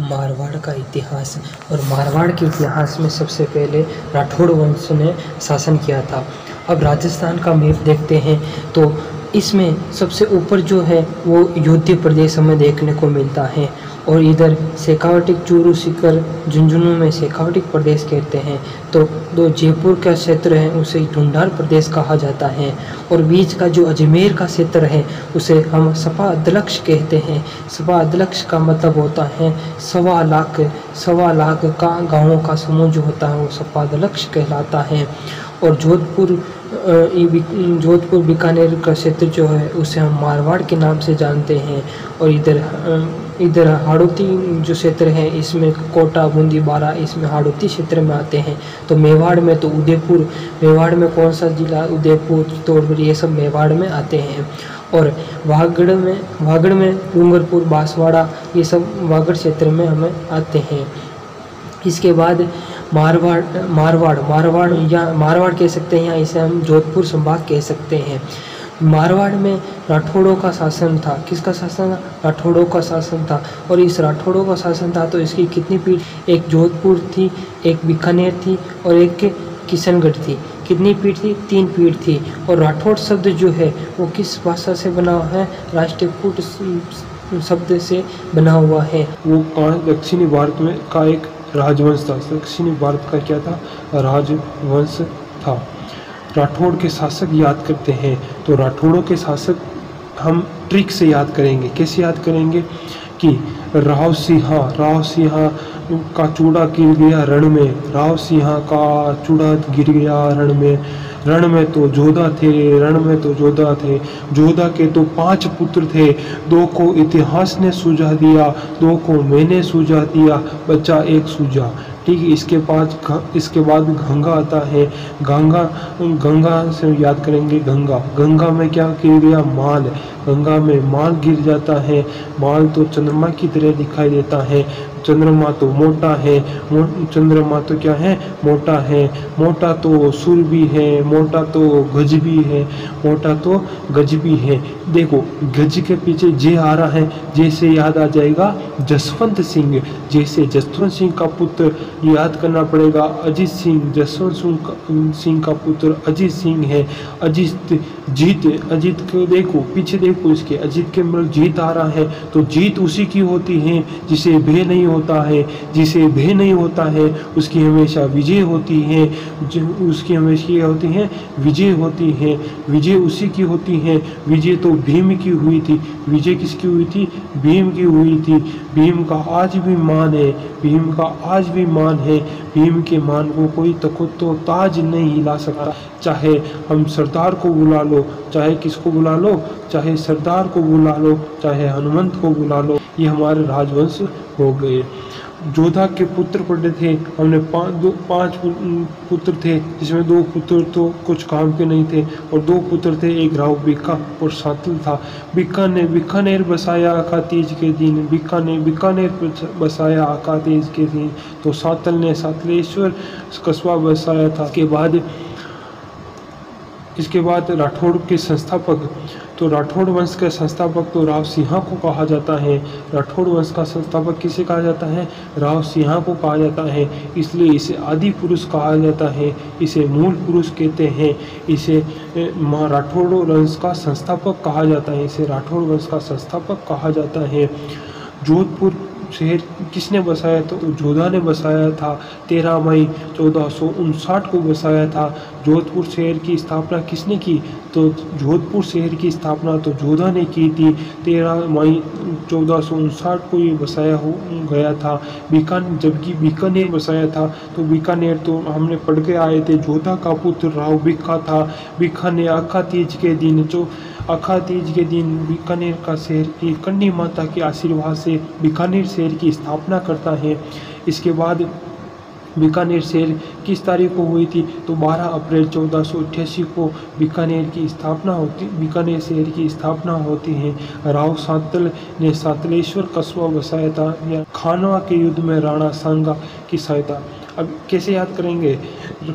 मारवाड़ का इतिहास। और मारवाड़ के इतिहास में सबसे पहले राठौड़ वंश ने शासन किया था। अब राजस्थान का मैप देखते हैं तो इसमें सबसे ऊपर जो है वो योध्य प्रदेश हमें देखने को मिलता है, और इधर शेखावटी चूरू सीकर झुंझुनू में शेखावटी प्रदेश कहते हैं। तो जो जयपुर का क्षेत्र है उसे ढूंढार प्रदेश कहा जाता है, और बीच का जो अजमेर का क्षेत्र है उसे हम सपा अध्यक्ष कहते हैं। सपा अध्यक्ष का मतलब होता है 1.25 लाख का गाँवों का समूह जो होता है वो सपा अध्यक्ष कहलाता है। और जोधपुर बीकानेर का क्षेत्र जो है उसे हम मारवाड़ के नाम से जानते हैं। और इधर हाड़ौती जो क्षेत्र है इसमें कोटा बूंदी बारा इसमें हाड़ौती क्षेत्र में आते हैं। तो मेवाड़ में तो उदयपुर, मेवाड़ में कौन सा जिला, उदयपुर, चित्तौड़गढ़, ये सब मेवाड़ में आते हैं। और वागड़ में डूंगरपुर, बांसवाड़ा, ये सब वागड़ क्षेत्र में हमें आते हैं। इसके बाद मारवाड़ कह सकते हैं, या इसे हम जोधपुर संभाग कह सकते हैं। मारवाड़ में राठौड़ों का शासन था। किसका शासन था? राठौड़ों का शासन था। और इस राठौड़ों का शासन था तो इसकी कितनी पीढ़ी, एक जोधपुर थी, एक बीकानेर थी और एक किशनगढ़ थी। कितनी पीढ़ थी? 3 पीढ़ थी। और राठौड़ शब्द जो है वो किस भाषा से बना हुआ है? राष्ट्रकूट शब्द से बना हुआ है। वो दक्षिणी भारत में का एक राजवंश था। दक्षिणी भारत का क्या था? राजवंश था। राठौड़ के शासक याद करते हैं तो राठौड़ों के शासक हम ट्रिक से याद करेंगे। कैसे याद करेंगे कि राव सिंहा का चूड़ा गिर गया रण में, राव सिंहा का चूड़ा गिर गया रण में तो जोधा थे। जोधा के तो 5 पुत्र थे, 2 को इतिहास ने सुझा दिया, 2 को मैंने सुझा दिया, बच्चा 1 सूझा। ठीक है। इसके बाद गंगा आता है। गंगा से याद करेंगे गंगा में क्या गिर गया? माल। गंगा में माल गिर जाता है। माल तो चंद्रमा की तरह दिखाई देता है। चंद्रमा तो मोटा है। चंद्रमा तो क्या है? मोटा है। मोटा तो सुर भी है, मोटा तो गज भी है। देखो गज के पीछे जे आ रहा है, जैसे याद आ जाएगा जसवंत सिंह। जैसे जसवंत सिंह का पुत्र याद करना पड़ेगा अजीत सिंह। जसवंत सिंह का पुत्र अजीत सिंह है। अजीत को देखो, पीछे देखो, इसके अजीत के मतलब जीत आ रहा है तो जीत उसी की होती है जिसे भय नहीं होता है। जिसे भय नहीं होता है उसकी हमेशा विजय होती है। उसकी हमेशा होती है विजय होती है। विजय उसी की होती है। विजय तो भीम की हुई थी। विजय किसकी हुई थी? भीम की हुई थी। भीम का आज भी मान है। भीम के मान को कोई तो ताज नहीं हिला सकता। चाहे हम सरदार को बुला लो, चाहे किसको बुला लो, चाहे सरदार को बुला लो, चाहे हनुमंत को बुला लो, ये हमारे राजवंश हो गए। जोधा के पुत्र पड़े थे हमने 5 पुत्र थे, जिसमें 2 पुत्र तो कुछ काम के नहीं थे और 2 पुत्र थे, एक राव बीका और सातल था। बीकानेर बसाया आका तीज के दिन। बीकानेर बसाया आका तीज के दिन। तो सातल ने सातलेश्वर कस्बा बसाया था। इसके बाद राठौड़ के संस्थापक, तो राठौड़ वंश के संस्थापक तो राव सिंहा को कहा जाता है। राठौड़ वंश का संस्थापक किसे कहा जाता है? राव सिंहा को कहा जाता है। इसलिए इसे आदि पुरुष कहा जाता है, इसे मूल पुरुष कहते हैं। इसे राठौड़ वंश का संस्थापक कहा जाता है। इसे राठौड़ वंश का संस्थापक कहा जाता है। जोधपुर शहर किसने बसाया? तो जोधा ने बसाया था। 13 मई 1459 को बसाया था। जोधपुर शहर की स्थापना किसने की? तो जोधपुर शहर की स्थापना तो जोधा ने की थी। 13 मई 1459 को ये बसाया हो गया था। जबकि बीकानेर बसाया था तो बीकानेर तो हमने पढ़ के आए थे, जोधा का पुत्र राव बीका था। बीका ने आखा तीज के दिन बीकानेर का शहर की कन्नी माता के आशीर्वाद से बीकानेर शहर की स्थापना करता है। इसके बाद बीकानेर शहर किस तारीख को हुई थी? तो 12 अप्रैल 1488 को बीकानेर शहर की स्थापना होती है। राव सातल ने सातलेश्वर कस्बा बसाया था। या खानवा के युद्ध में राणा सांगा की सहायता। अब कैसे याद करेंगे?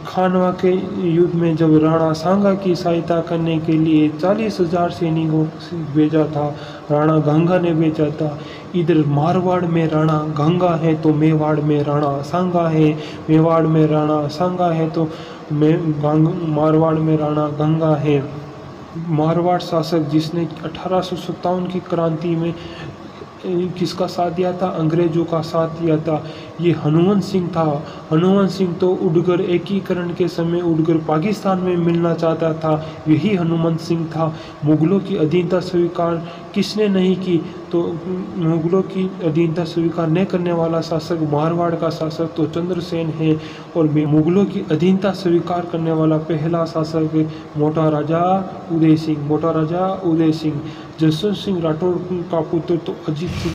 खानवा के युद्ध में जब राणा सांगा की सहायता करने के लिए 40,000 सैनिकों को भेजा था, राणा गंगा ने भेजा था। इधर मारवाड़ में राणा गंगा है तो मेवाड़ में राणा सांगा है, मेवाड़ में राणा सांगा है तो मारवाड़ में राणा गंगा है। मारवाड़ शासक जिसने 1857 की क्रांति में किसका साथ दिया था? अंग्रेजों का साथ दिया था। ये हनुमंत सिंह था। हनुमंत सिंह तो उड़कर एकीकरण के समय उड़कर पाकिस्तान में मिलना चाहता था, यही हनुमंत सिंह था। मुगलों की अधीनता स्वीकार किसने नहीं की? तो मुगलों की अधीनता स्वीकार न करने वाला शासक मारवाड़ का शासक तो चंद्रसेन है, और मुगलों की अधीनता स्वीकार करने वाला पहला शासक मोटा राजा उदय सिंह। मोटा राजा उदय सिंह। जसवंत सिंह राठौड़ का पुत्र तो अजीत सिंह